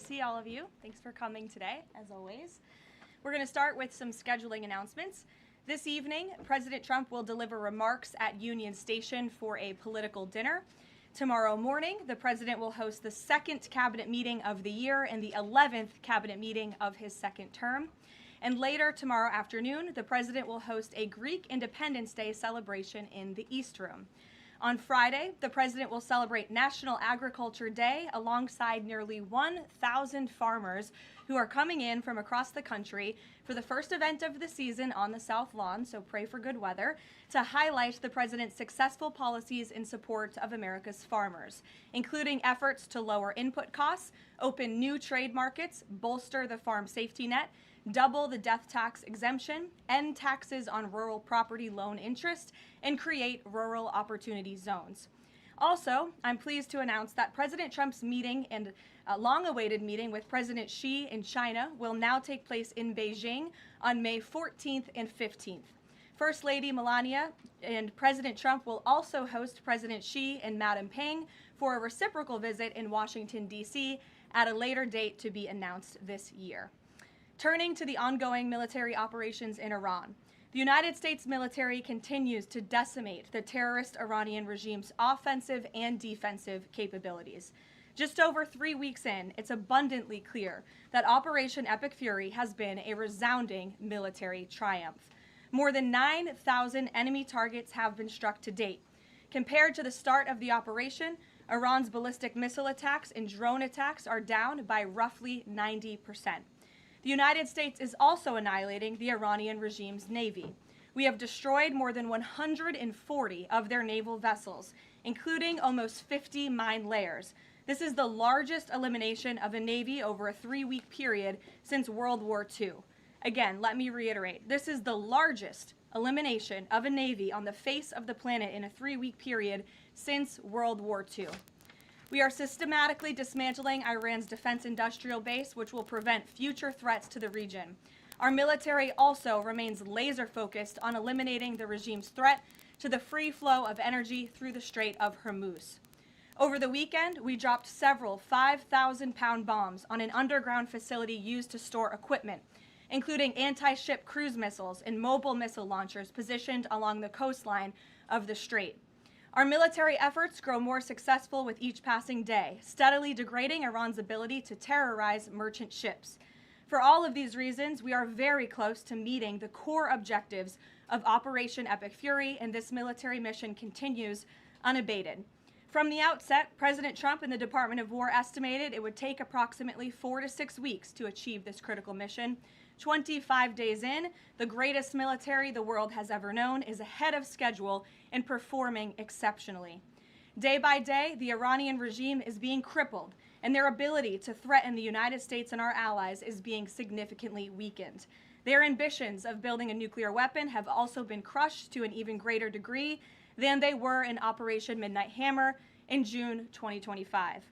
see all of you. Thanks for coming today, as always. We're going to start with some scheduling announcements. This evening, President Trump will deliver remarks at Union Station for a political dinner. Tomorrow morning, the president will host the second cabinet meeting of the year and the 11th cabinet meeting of his second term. And later tomorrow afternoon, the president will host a Greek Independence Day celebration in the East Room. On Friday, the president will celebrate National Agriculture Day alongside nearly 1,000 farmers who are coming in from across the country for the first event of the season on the South Lawn, so pray for good weather, to highlight the president's successful policies in support of America's farmers, including efforts to lower input costs, open new trade markets, bolster the farm safety net, double the death tax exemption, end taxes on rural property loan interest, and create rural opportunity zones. Also, I'm pleased to announce that President Trump's meeting and long-awaited meeting with President Xi in China will now take place in Beijing on May 14th and 15th. First Lady Melania and President Trump will also host President Xi and Madam Peng for a reciprocal visit in Washington, D.C. at a later date to be announced this year. Turning to the ongoing military operations in Iran, the United States military continues to decimate the terrorist Iranian regime's offensive and defensive capabilities. Just over 3 weeks in, it's abundantly clear that Operation Epic Fury has been a resounding military triumph. More than 9,000 enemy targets have been struck to date. Compared to the start of the operation, Iran's ballistic missile attacks and drone attacks are down by roughly 90%. The United States is also annihilating the Iranian regime's navy. We have destroyed more than 140 of their naval vessels, including almost 50 mine layers. This is the largest elimination of a navy over a 3-week period since World War II. Again, let me reiterate, this is the largest elimination of a navy on the face of the planet in a 3-week period since World War II. We are systematically dismantling Iran's defense industrial base, which will prevent future threats to the region. Our military also remains laser-focused on eliminating the regime's threat to the free flow of energy through the Strait of Hormuz. Over the weekend, we dropped several 5,000-pound bombs on an underground facility used to store equipment, including anti-ship cruise missiles and mobile missile launchers positioned along the coastline of the strait. Our military efforts grow more successful with each passing day, steadily degrading Iran's ability to terrorize merchant ships. For all of these reasons, we are very close to meeting the core objectives of Operation Epic Fury, and this military mission continues unabated. From the outset, President Trump and the Department of War estimated it would take approximately 4 to 6 weeks to achieve this critical mission. 25 days in, the greatest military the world has ever known is ahead of schedule and performing exceptionally. Day by day, the Iranian regime is being crippled, and their ability to threaten the United States and our allies is being significantly weakened. Their ambitions of building a nuclear weapon have also been crushed to an even greater degree than they were in Operation Midnight Hammer in June 2025.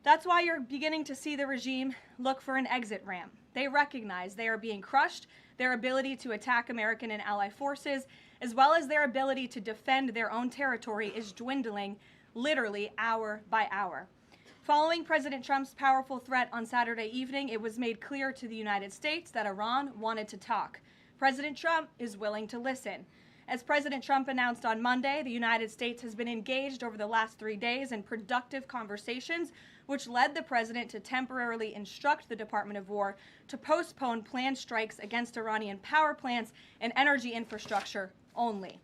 That's why you're beginning to see the regime look for an exit ramp. They recognize they are being crushed, their ability to attack American and ally forces, as well as their ability to defend their own territory is dwindling literally hour by hour. Following President Trump's powerful threat on Saturday evening, it was made clear to the United States that Iran wanted to talk. President Trump is willing to listen. As President Trump announced on Monday, the United States has been engaged over the last 3 days in productive conversations, which led the president to temporarily instruct the Department of War to postpone planned strikes against Iranian power plants and energy infrastructure only.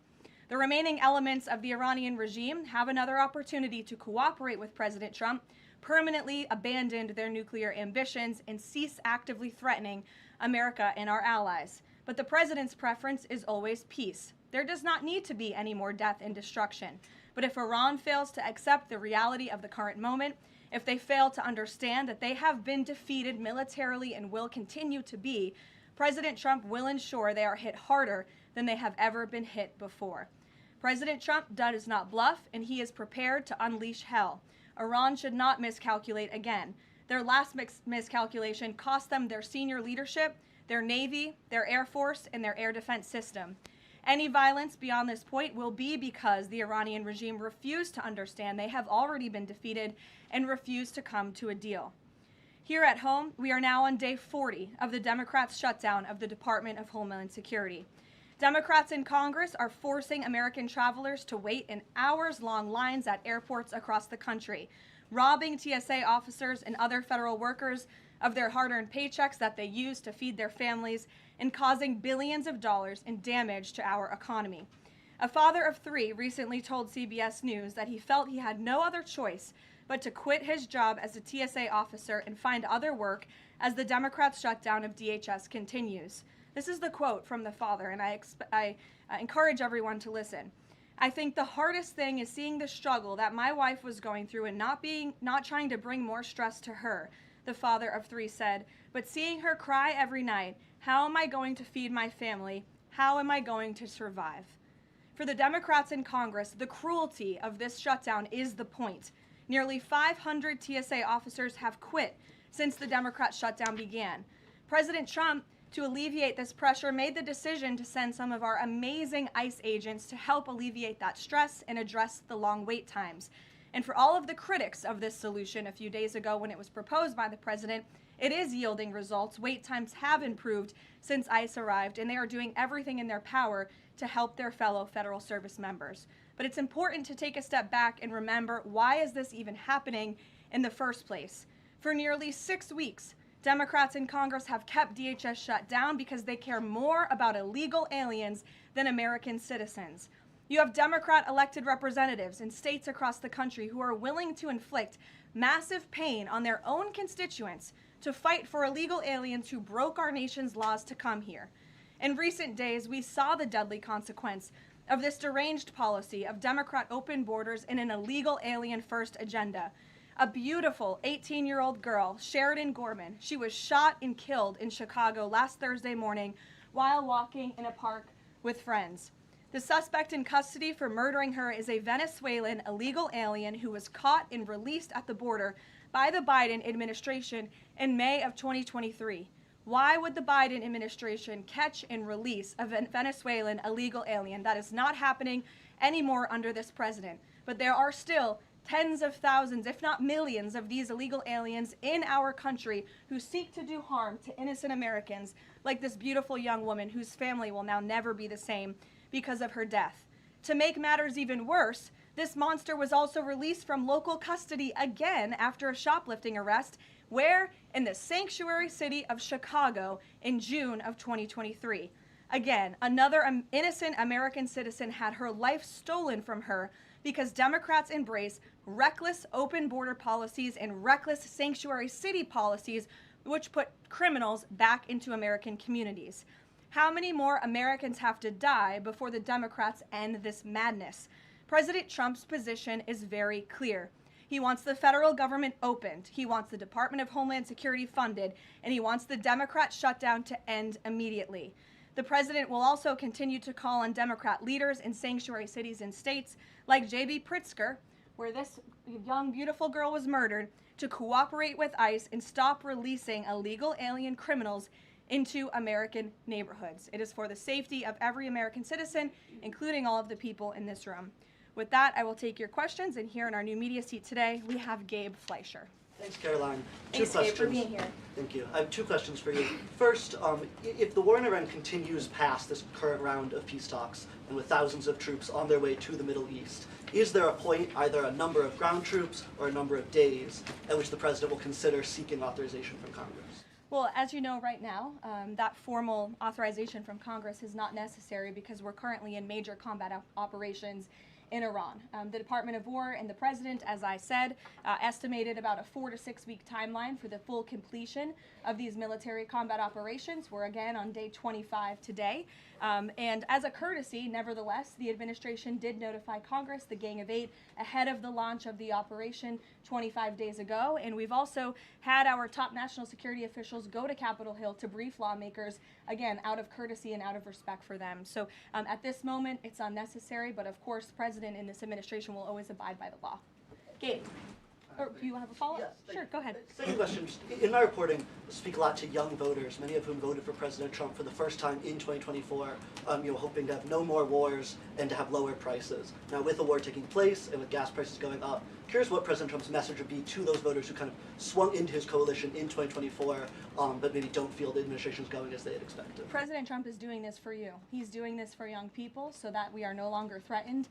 The remaining elements of the Iranian regime have another opportunity to cooperate with President Trump, permanently abandon their nuclear ambitions, and cease actively threatening America and our allies. But the president's preference is always peace. There does not need to be any more death and destruction. But if Iran fails to accept the reality of the current moment, if they fail to understand that they have been defeated militarily and will continue to be, President Trump will ensure they are hit harder than they have ever been hit before. President Trump does not bluff, and he is prepared to unleash hell. Iran should not miscalculate again. Their last miscalculation cost them their senior leadership, their Navy, their Air Force, and their air defense system. Any violence beyond this point will be because the Iranian regime refused to understand they have already been defeated and refused to come to a deal. Here at home, we are now on day 40 of the Democrats' shutdown of the Department of Homeland Security. Democrats in Congress are forcing American travelers to wait in hours-long lines at airports across the country, robbing TSA officers and other federal workers of their hard-earned paychecks that they use to feed their families, and causing billions of dollars in damage to our economy. A father of 3 recently told CBS News that he felt he had no other choice but to quit his job as a TSA officer and find other work as the Democrats' shutdown of DHS continues. This is the quote from the father, and I encourage everyone to listen. I think the hardest thing is seeing the struggle that my wife was going through and not trying to bring more stress to her, the father of 3 said, but seeing her cry every night, how am I going to feed my family? How am I going to survive? For the Democrats in Congress, the cruelty of this shutdown is the point. Nearly 500 TSA officers have quit since the Democrat shutdown began. President Trump, to alleviate this pressure, made the decision to send some of our amazing ICE agents to help alleviate that stress and address the long wait times. And for all of the critics of this solution a few days ago when it was proposed by the president, it is yielding results. Wait times have improved since ICE arrived, and they are doing everything in their power to help their fellow federal service members. But it's important to take a step back and remember, why is this even happening in the first place? For nearly 6 weeks, Democrats in Congress have kept DHS shut down because they care more about illegal aliens than American citizens. You have Democrat elected representatives in states across the country who are willing to inflict massive pain on their own constituents to fight for illegal aliens who broke our nation's laws to come here. In recent days, we saw the deadly consequence of this deranged policy of Democrat open borders and an illegal alien-first agenda. A beautiful 18-year-old girl, Sheridan Gorman, she was shot and killed in Chicago last Thursday morning while walking in a park with friends. The suspect in custody for murdering her is a Venezuelan illegal alien who was caught and released at the border by the Biden administration in May of 2023. Why would the Biden administration catch and release a Venezuelan illegal alien? That is not happening anymore under this president. But there are still tens of thousands, if not millions, of these illegal aliens in our country who seek to do harm to innocent Americans, like this beautiful young woman whose family will now never be the same because of her death. To make matters even worse, this monster was also released from local custody again after a shoplifting arrest, where? In the sanctuary city of Chicago in June of 2023. Again, another innocent American citizen had her life stolen from her because Democrats embrace reckless open border policies and reckless sanctuary city policies which put criminals back into American communities. How many more Americans have to die before the Democrats end this madness? President Trump's position is very clear. He wants the federal government opened, he wants the Department of Homeland Security funded, and he wants the Democrat shutdown to end immediately. The president will also continue to call on Democrat leaders in sanctuary cities and states like J.B. Pritzker, where this young, beautiful girl was murdered, to cooperate with ICE and stop releasing illegal alien criminals into American neighborhoods. It is for the safety of every American citizen, including all of the people in this room. With that, I will take your questions, and here in our new media seat today, we have Gabe Fleischer. Thanks, Caroline. Thanks, Gabe, for being here. Thank you. I have 2 questions for you. First, if the war in Iran continues past this current round of peace talks, and with thousands of troops on their way to the Middle East, is there a point, either a number of ground troops or a number of days, at which the president will consider seeking authorization from Congress? Well, as you know right now, that formal authorization from Congress is not necessary because we're currently in major combat operations in Iran. The Department of War and the President, as I said, estimated about a 4 to 6 week timeline for the full completion of these military combat operations. We're again on day 25 today. And as a courtesy, nevertheless, the administration did notify Congress, the Gang of 8, ahead of the launch of the operation 25 days ago. And we've also had our top national security officials go to Capitol Hill to brief lawmakers, again, out of courtesy and out of respect for them. So at this moment, it's unnecessary, but of course, the President and this administration will always abide by the law. Gabe. Or do you have a follow-up? Yes, sure, go ahead. Second question. In my reporting, speak a lot to young voters, many of whom voted for President Trump for the first time in 2024, hoping to have no more wars and to have lower prices. Now, with the war taking place and with gas prices going up, curious what President Trump's message would be to those voters who kind of swung into his coalition in 2024, but maybe don't feel the administration's going as they had expected. President Trump is doing this for you. He's doing this for young people so that we are no longer threatened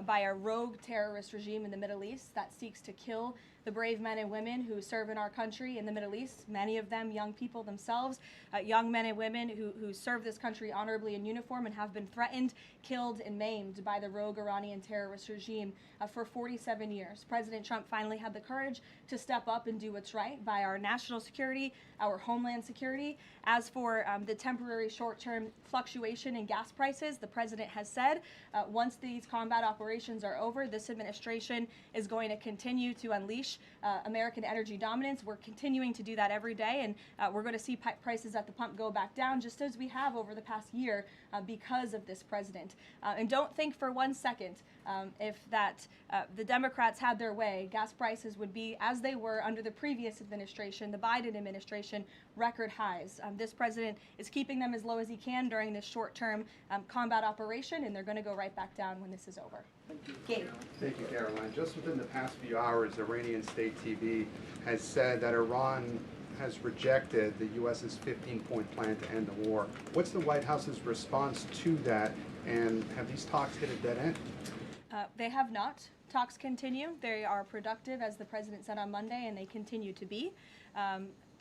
by a rogue terrorist regime in the Middle East that seeks to kill the brave men and women who serve in our country in the Middle East, many of them young people themselves, young men and women who serve this country honorably in uniform and have been threatened, killed, and maimed by the rogue Iranian terrorist regime for 47 years. President Trump finally had the courage to step up and do what's right by our national security, our homeland security. As for the temporary short-term fluctuation in gas prices, the president has said once these combat operations are over, this administration is going to continue to unleash American energy dominance. We're continuing to do that every day, and we're going to see prices at the pump go back down just as we have over the past year because of this president. And don't think for 1 second if the Democrats had their way, gas prices would be as they were under the previous administration, the Biden administration, record highs. This president is keeping them as low as he can during this short-term combat operation, and they're going to go right back down when this is over. Gabe. Thank you, Caroline. Just within the past few hours, Iranian state TV has said that Iran has rejected the U.S.'s 15-point plan to end the war. What's the White House's response to that, and have these talks hit a dead end? They have not. Talks continue. They are productive, as the president said on Monday, and they continue to be.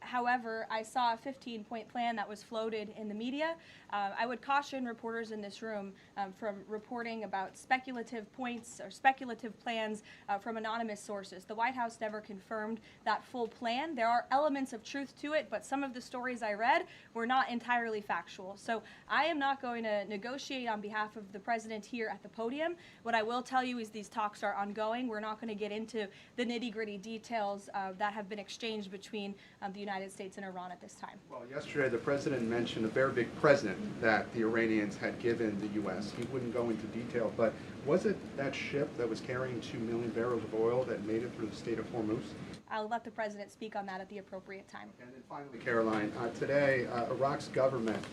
However, I saw a 15-point plan that was floated in the media. I would caution reporters in this room from reporting about speculative points or speculative plans from anonymous sources. The White House never confirmed that full plan. There are elements of truth to it, but some of the stories I read were not entirely factual. So I am not going to negotiate on behalf of the president here at the podium. What I will tell you is these talks are ongoing. We're not going to get into the nitty-gritty details that have been exchanged between the United States and Iran at this time. Well, yesterday the president mentioned a very big present that the Iranians had given the U.S. He wouldn't go into detail, but was it that ship that was carrying 2 million barrels of oil that made it through the state of Hormuz? I'll let the president speak on that at the appropriate time. And then finally, Caroline, today Iraq's government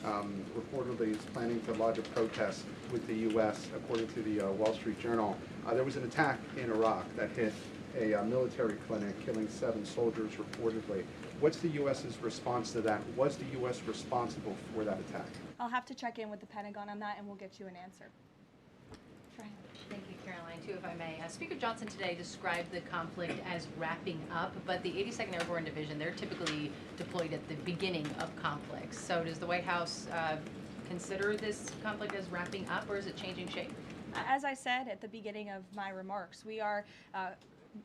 reportedly is planning to lodge a protest with the U.S. According to the Wall Street Journal. There was an attack in Iraq that hit a military clinic, killing 7 soldiers reportedly. What's the U.S.'s response to that? Was the U.S. responsible for that attack? I'll have to check in with the Pentagon on that, and we'll get you an answer. Thank you, Caroline, too, if I may. Speaker Johnson today described the conflict as wrapping up, but the 82nd Airborne Division, they're typically deployed at the beginning of conflicts. So does the White House consider this conflict as wrapping up, or is it changing shape? As I said at the beginning of my remarks, we are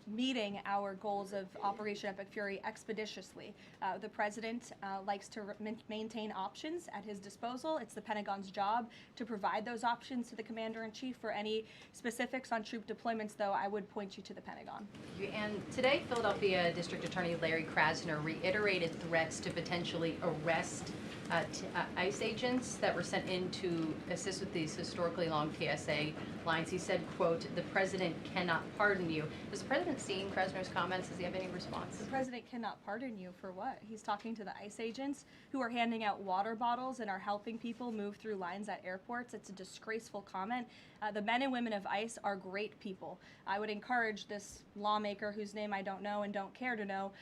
meeting our goals of Operation Epic Fury expeditiously. The president likes to maintain options at his disposal. It's the Pentagon's job to provide those options to the Commander-in-Chief. For any specifics on troop deployments, though, I would point you to the Pentagon. And today, Philadelphia District Attorney Larry Krasner reiterated threats to potentially arrest ICE agents that were sent in to assist with these historically long TSA lines. He said, quote, "The president cannot pardon you." Has the president seen Krasner's comments? Does he have any response? The president cannot pardon you for what? He's talking to the ICE agents who are handing out water bottles and are helping people move through lines at airports. It's a disgraceful comment. The men and women of ICE are great people. I would encourage this lawmaker, whose name I don't know and don't care to know,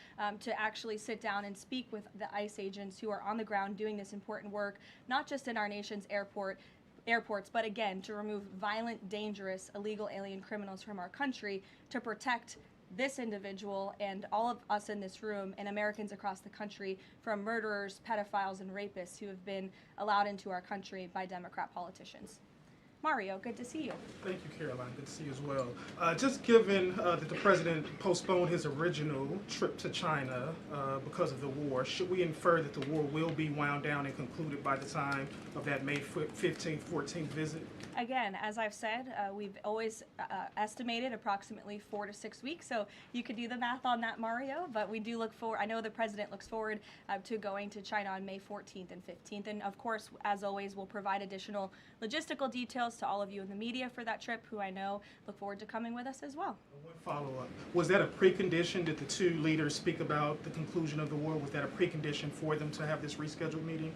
to actually sit down and speak with the ICE agents who are on the ground doing this important work, not just in our nation's airports, but again, to remove violent, dangerous, illegal alien criminals from our country, to protect this individual and all of us in this room and Americans across the country from murderers, pedophiles, and rapists who have been allowed into our country by Democrat politicians. Mario, good to see you. Thank you, Caroline. Good to see you as well. Just given that the president postponed his original trip to China because of the war, should we infer that the war will be wound down and concluded by the time of that May 15th, 14th visit? Again, as I've said, we've always estimated approximately 4 to 6 weeks, so you could do the math on that, Mario, but we do look forward, I know the president looks forward to going to China on May 14th and 15th, and of course, as always, we'll provide additional logistical details details to all of you in the media for that trip, who I know look forward to coming with us as well. One follow-up. Was that a precondition? Did the two leaders speak about the conclusion of the war? Was that a precondition for them to have this rescheduled meeting?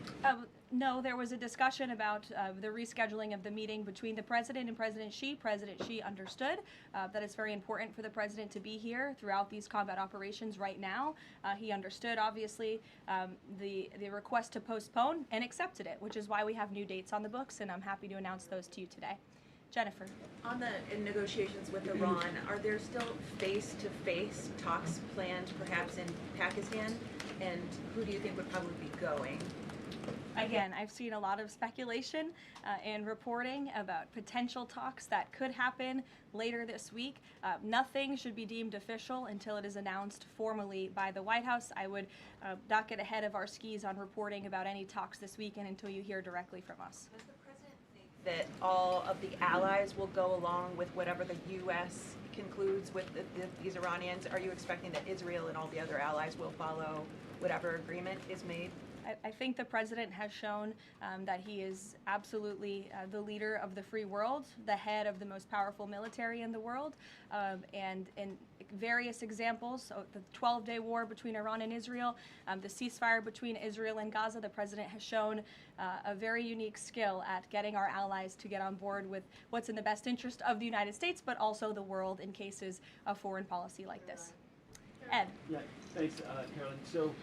No, there was a discussion about the rescheduling of the meeting between the president and President Xi. President Xi understood that it's very important for the president to be here throughout these combat operations right now. He understood, obviously, the request to postpone and accepted it, which is why we have new dates on the books, and I'm happy to announce those to you today. Jennifer. On the negotiations with Iran, are there still face-to-face talks planned perhaps in Pakistan? And who do you think would probably be going? Again, I've seen a lot of speculation and reporting about potential talks that could happen later this week. Nothing should be deemed official until it is announced formally by the White House. I would not get ahead of our skis on reporting about any talks this weekend until you hear directly from us. Does the president think that all of the allies will go along with whatever the U.S. concludes with these Iranians? Are you expecting that Israel and all the other allies will follow whatever agreement is made? I think the president has shown that he is absolutely the leader of the free world, the head of the most powerful military in the world, and in various examples, so the 12-day war between Iran and Israel, the ceasefire between Israel and Gaza, the president has shown a very unique skill at getting our allies to get on board with what's in the best interest of the United States, but also the world in cases of foreign policy like this. Ed. Yeah, thanks, Carolyn. So,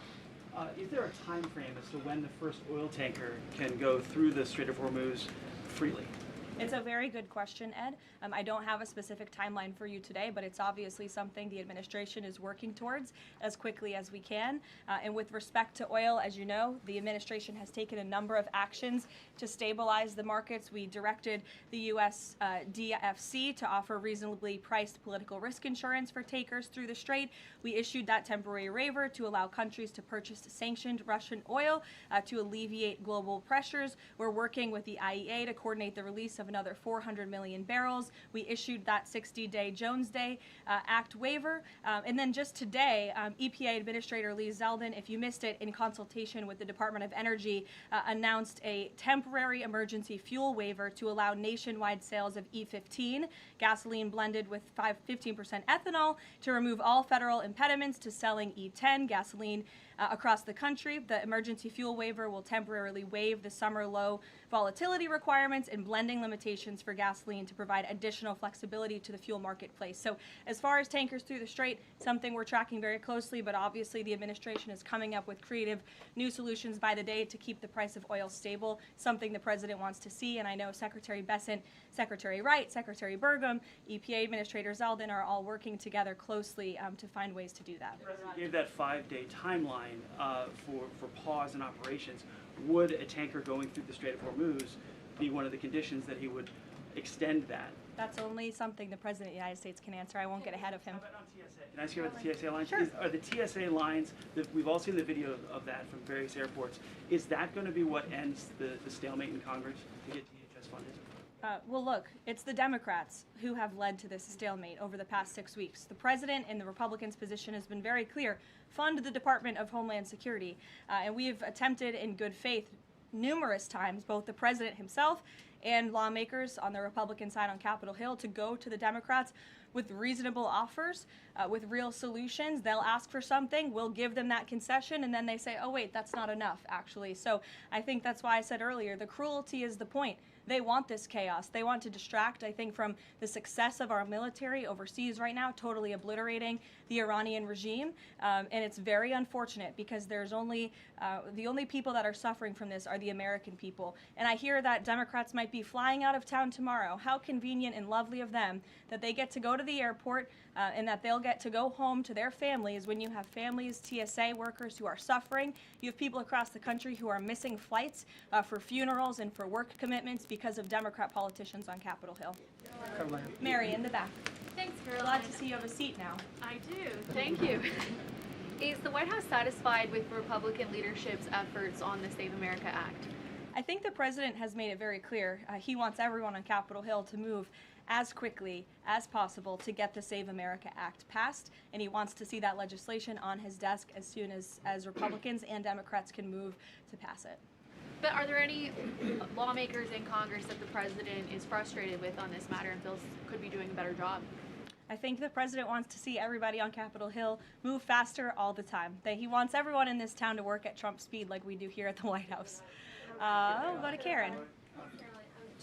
is there a time frame as to when the first oil tanker can go through the Strait of Hormuz freely? It's a very good question, Ed. I don't have a specific timeline for you today, but it's obviously something the administration is working towards as quickly as we can. And with respect to oil, as you know, the administration has taken a number of actions to stabilize the markets. We directed the U.S. DFC to offer reasonably priced political risk insurance for takers through the strait. We issued that temporary waiver to allow countries to purchase sanctioned Russian oil to alleviate global pressures. We're working with the IEA to coordinate the release of another 400 million barrels. We issued that 60-day Jones Day Act waiver. And then just today, EPA Administrator Lee Zeldin, if you missed it, in consultation with the Department of Energy, announced a temporary emergency fuel waiver to allow nationwide sales of E15, gasoline blended with 15% ethanol, to remove all federal impediments to selling E10 gasoline across the country. The emergency fuel waiver will temporarily waive the summer low volatility requirements and blending limitations for gasoline to provide additional flexibility to the fuel marketplace. So as far as tankers through the strait, something we're tracking very closely, but obviously the administration is coming up with creative new solutions by the day to keep the price of oil stable, something the president wants to see. And I know Secretary Bessent, Secretary Wright, Secretary Burgum, EPA Administrator Zeldin are all working together closely to find ways to do that. The president gave that 5-day timeline for pause in operations. Would a tanker going through the Strait of Hormuz be one of the conditions that he would extend that? That's only something the President of the United States can answer. I won't get ahead of him. How about on TSA? Can I ask you about the TSA lines? Sure. Are the TSA lines, we've all seen the video of that from various airports, is that going to be what ends the stalemate in Congress to get DHS funded? Well, look, it's the Democrats who have led to this stalemate over the past 6 weeks. The president and the Republicans' position has been very clear. Fund the Department of Homeland Security. And we have attempted in good faith numerous times, both the president himself and lawmakers on the Republican side on Capitol Hill, to go to the Democrats with reasonable offers, with real solutions. They'll ask for something, we'll give them that concession, and then they say, oh wait, that's not enough, actually. So I think that's why I said earlier, the cruelty is the point. They want this chaos. They want to distract, I think, from the success of our military overseas right now, totally obliterating the Iranian regime. And it's very unfortunate because there's only, the only people that are suffering from this are the American people. And I hear that Democrats might be flying out of town tomorrow. How convenient and lovely of them that they get to go to the airport and that they'll get to go home to their families when you have families, TSA workers who are suffering. You have people across the country who are missing flights for funerals and for work commitments because of Democrat politicians on Capitol Hill. Mary, in the back. Thanks, Caroline. Glad to see you have a seat now. I do. Thank you. Is the White House satisfied with Republican leadership's efforts on the Save America Act? I think the president has made it very clear. He wants everyone on Capitol Hill to move as quickly as possible to get the Save America Act passed, and he wants to see that legislation on his desk as soon as Republicans and Democrats can move to pass it. But are there any lawmakers in Congress that the president is frustrated with on this matter and feels could be doing a better job? I think the president wants to see everybody on Capitol Hill move faster all the time. That he wants everyone in this town to work at Trump speed like we do here at the White House. We'll go to Karen.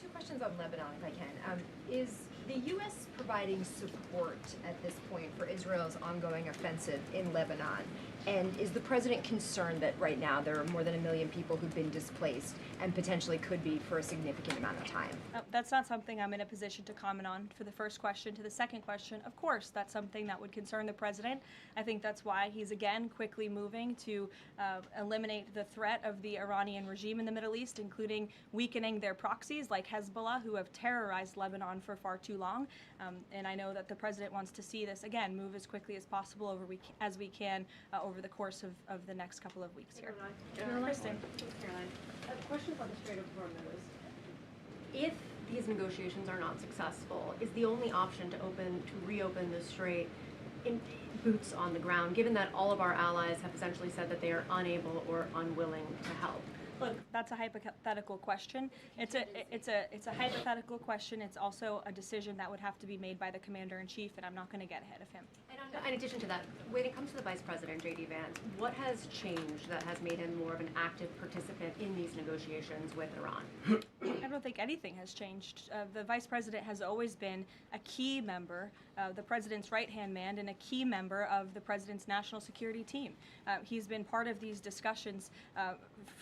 Two questions on Lebanon, if I can. Is the U.S. providing support at this point for Israel's ongoing offensive in Lebanon? And is the president concerned that right now there are more than 1 million people who've been displaced and potentially could be for a significant amount of time? That's not something I'm in a position to comment on for the first question. To the second question, of course, that's something that would concern the president. I think that's why he's again quickly moving to eliminate the threat of the Iranian regime in the Middle East, including weakening their proxies like Hezbollah, who have terrorized Lebanon for far too long. And I know that the president wants to see this, again, move as quickly as possible as we can over the course of the next couple of weeks here. Kristen. Question about the Strait of Hormuz. If these negotiations are not successful, is the only option to reopen the strait in boots on the ground, given that all of our allies have essentially said that they are unable or unwilling to help? Look, that's a hypothetical question. It's a hypothetical question. It's also a decision that would have to be made by the commander-in-chief, and I'm not going to get ahead of him. And in addition to that, when it comes to the Vice President, J.D. Vance, what has changed that has made him more of an active participant in these negotiations with Iran? I don't think anything has changed. The Vice President has always been a key member, the President's right-hand man, and a key member of the President's national security team. He's been part of these discussions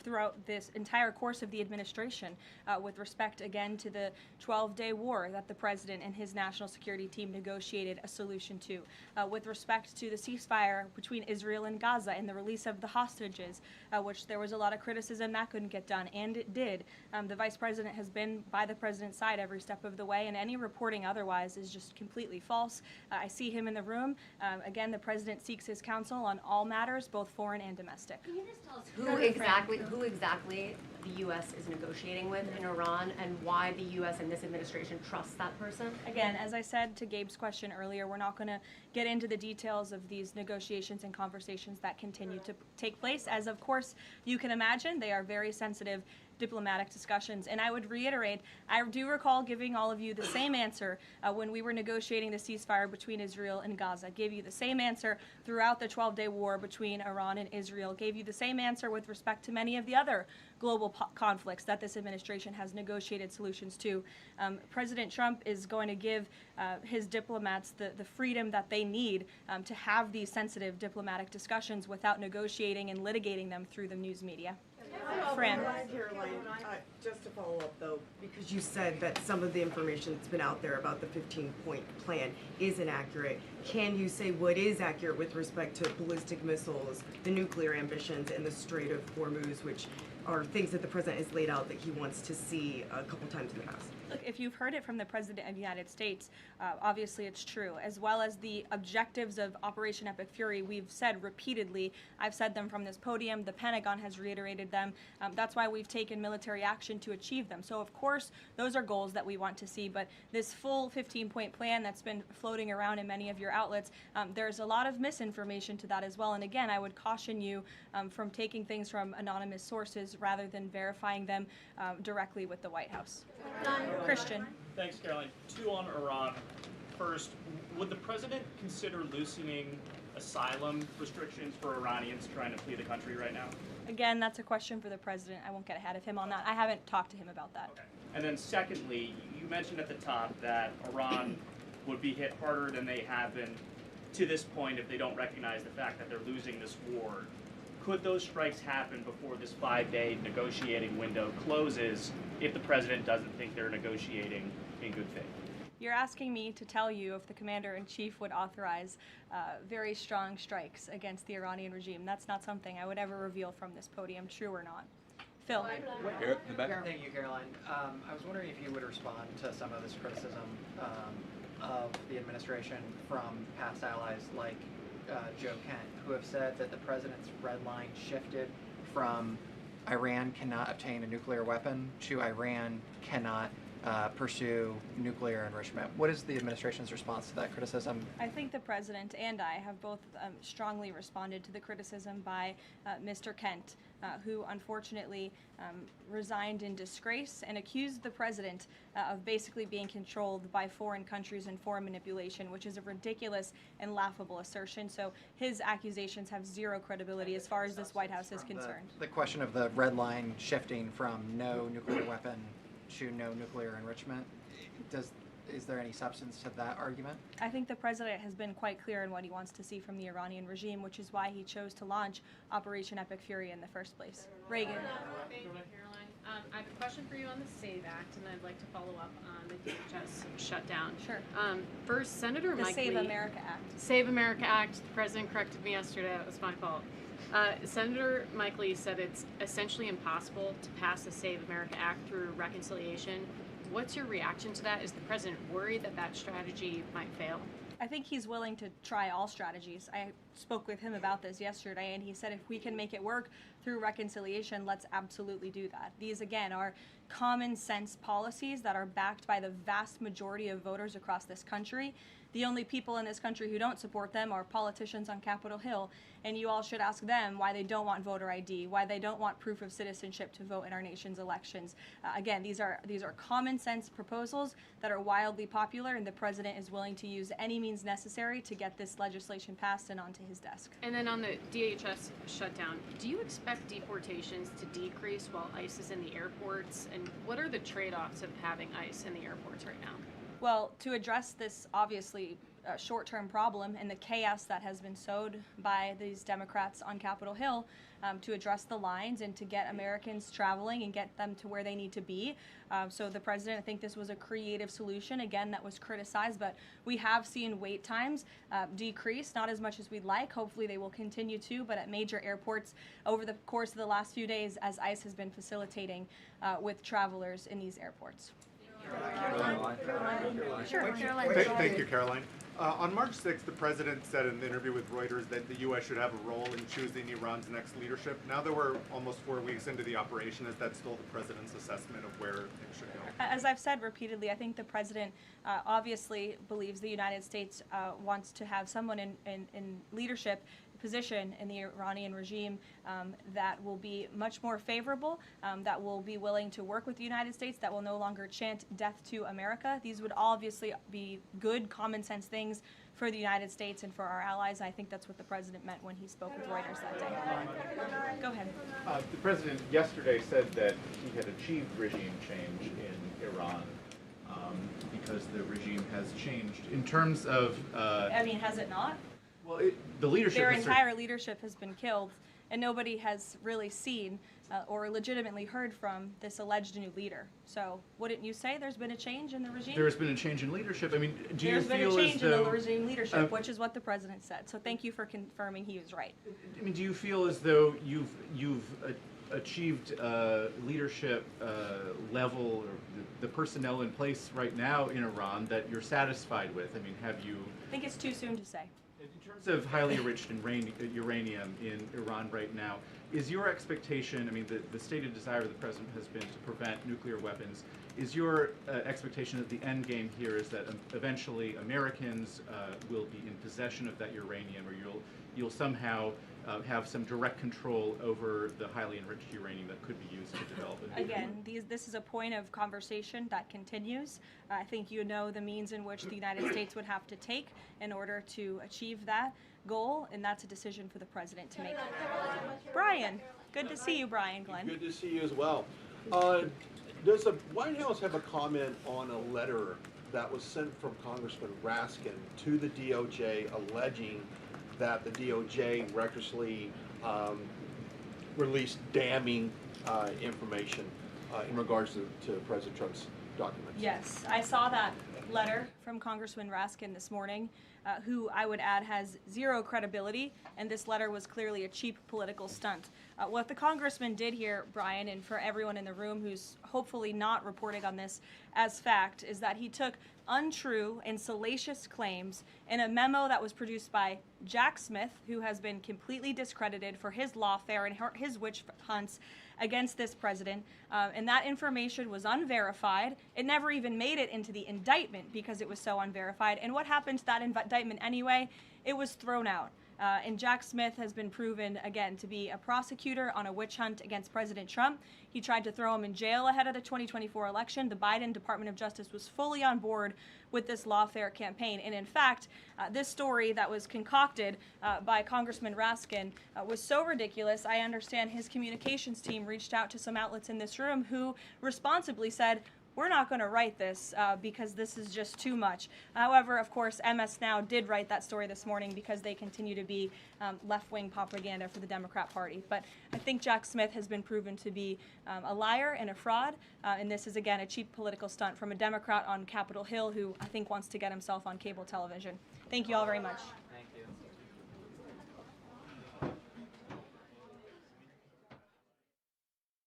throughout this entire course of the administration with respect, again, to the 12-day war that the President and his national security team negotiated a solution to, with respect to the ceasefire between Israel and Gaza and the release of the hostages, which there was a lot of criticism that couldn't get done, and it did. The Vice President has been by the President's side every step of the way, and any reporting otherwise is just completely false. I see him in the room. Again, the President seeks his counsel on all matters, both foreign and domestic. Can you just tell us who exactly the U.S. is negotiating with in Iran, and why the U.S. and this administration trusts that person? Again, as I said to Gabe's question earlier, we're not going to get into the details of these negotiations and conversations that continue to take place. As of course you can imagine, they are very sensitive diplomatic discussions. And I would reiterate, I do recall giving all of you the same answer when we were negotiating the ceasefire between Israel and Gaza. Gave you the same answer throughout the 12-day war between Iran and Israel. Gave you the same answer with respect to many of the other global conflicts that this administration has negotiated solutions to. President Trump is going to give his diplomats the freedom that they need to have these sensitive diplomatic discussions without negotiating and litigating them through the news media. Fran. Caroline, just to follow up though, because you said that some of the information that's been out there about the 15-point plan is inaccurate, can you say what is accurate with respect to ballistic missiles, the nuclear ambitions, and the Strait of Hormuz, which are things that the president has laid out that he wants to see a couple times in the past? Look, if you've heard it from the President of the United States, obviously it's true, as well as the objectives of Operation Epic Fury. We've said repeatedly, I've said them from this podium, the Pentagon has reiterated them. That's why we've taken military action to achieve them. So of course, those are goals that we want to see, but this full 15-point plan that's been floating around in many of your outlets, there's a lot of misinformation to that as well. And again, I would caution you from taking things from anonymous sources rather than verifying them directly with the White House. Christian. Thanks, Caroline. Two on Iran. First, would the president consider loosening asylum restrictions for Iranians trying to flee the country right now? Again, that's a question for the president. I won't get ahead of him on that. I haven't talked to him about that. Okay. And then secondly, you mentioned at the top that Iran would be hit harder than they have been to this point if they don't recognize the fact that they're losing this war. Could those strikes happen before this 5-day negotiating window closes if the president doesn't think they're negotiating in good faith? You're asking me to tell you if the commander-in-chief would authorize very strong strikes against the Iranian regime. That's not something I would ever reveal from this podium, true or not. Phil. Here, in the back. Thank you, Caroline. I was wondering if you would respond to some of this criticism of the administration from past allies like Joe Kent, who have said that the president's red line shifted from Iran cannot obtain a nuclear weapon to Iran cannot pursue nuclear enrichment. What is the administration's response to that criticism? I think the president and I have both strongly responded to the criticism by Mr. Kent who unfortunately resigned in disgrace and accused the president of basically being controlled by foreign countries and foreign manipulation, which is a ridiculous and laughable assertion. So his accusations have zero credibility as far as this White House is concerned. The question of the red line shifting from no nuclear weapon to no nuclear enrichment, is there any substance to that argument? I think the president has been quite clear in what he wants to see from the Iranian regime, which is why he chose to launch Operation Epic Fury in the first place. Reagan. Thank you, Caroline. I have a question for you on the SAVE Act, and I'd like to follow up on the DHS shutdown. Sure. First, Senator The Mike Save Lee. America Act. Save America Act. The president corrected me yesterday. That was my fault. Senator Mike Lee said it's essentially impossible to pass the Save America Act through reconciliation. What's your reaction to that? Is the president worried that that strategy might fail? I think he's willing to try all strategies. I spoke with him about this yesterday, and he said if we can make it work through reconciliation, let's absolutely do that. These, again, are common sense policies that are backed by the vast majority of voters across this country. The only people in this country who don't support them are politicians on Capitol Hill, and you all should ask them why they don't want voter ID, why they don't want proof of citizenship to vote in our nation's elections. Again, these are common sense proposals that are wildly popular, and the president is willing to use any means necessary to get this legislation passed and onto his desk. And then on the DHS shutdown, do you expect deportations to decrease while ICE is in the airports? And what are the trade-offs of having ICE in the airports right now? Well, to address this obviously short-term problem and the chaos that has been sowed by these Democrats on Capitol Hill, to address the lines and to get Americans traveling and get them to where they need to be. So the president, I think this was a creative solution, again, that was criticized, but we have seen wait times decrease, not as much as we'd like. Hopefully they will continue to, but at major airports over the course of the last few days as ICE has been facilitating with travelers in these airports. Sure. Thank you, Caroline. On March 6th, the president said in an interview with Reuters that the U.S. should have a role in choosing Iran's next leadership. Now that we're almost 4 weeks into the operation, is that still the president's assessment of where things should go? As I've said repeatedly, I think the president obviously believes the United States wants to have someone in leadership position in the Iranian regime that will be much more favorable, that will be willing to work with the United States, that will no longer chant death to America. These would obviously be good common sense things for the United States and for our allies. I think that's what the president meant when he spoke with Reuters that day. Go ahead. The president yesterday said that he had achieved regime change in Iran because the regime has changed. In terms of... I mean, has it not? Well, the leadership... Their entire leadership has been killed, and nobody has really seen or legitimately heard from this alleged new leader. So wouldn't you say there's been a change in the regime? There's been a change in leadership. I mean, do you feel as though... There's been a change in the regime leadership, which is what the president said. So thank you for confirming he was right. I mean, do you feel as though you've achieved leadership level, or the personnel in place right now in Iran that you're satisfied with? I mean, have you... I think it's too soon to say. In terms of highly enriched uranium in Iran right now, is your expectation, I mean, the stated desire of the president has been to prevent nuclear weapons. Is your expectation that the end game here is that eventually Americans will be in possession of that uranium, or you'll somehow have some direct control over the highly enriched uranium that could be used to develop it? Again, this is a point of conversation that continues. I think you know the means in which the United States would have to take in order to achieve that goal, and that's a decision for the president to make. Brian, good to see you, Brian Glenn. Good to see you as well. Does the White House have a comment on a letter that was sent from Congressman Raskin to the DOJ alleging that the DOJ recklessly released damning information in regards to President Trump's documents? Yes, I saw that letter from Congressman Raskin this morning, who I would add has zero credibility, and this letter was clearly a cheap political stunt. What the congressman did here, Brian, and for everyone in the room who's hopefully not reporting on this as fact, is that he took untrue and salacious claims in a memo that was produced by Jack Smith, who has been completely discredited for his lawfare and his witch hunts against this president, and that information was unverified. It never even made it into the indictment because it was so unverified. And what happened to that indictment anyway? It was thrown out. And Jack Smith has been proven, again, to be a prosecutor on a witch hunt against President Trump. He tried to throw him in jail ahead of the 2024 election. The Biden Department of Justice was fully on board with this lawfare campaign. And in fact, this story that was concocted by Congressman Raskin was so ridiculous, I understand his communications team reached out to some outlets in this room who responsibly said, we're not going to write this because this is just too much. However, of course, MS Now did write that story this morning because they continue to be left-wing propaganda for the Democrat Party. But I think Jack Smith has been proven to be a liar and a fraud, and this is, again, a cheap political stunt from a Democrat on Capitol Hill who I think wants to get himself on cable television. Thank you all very much.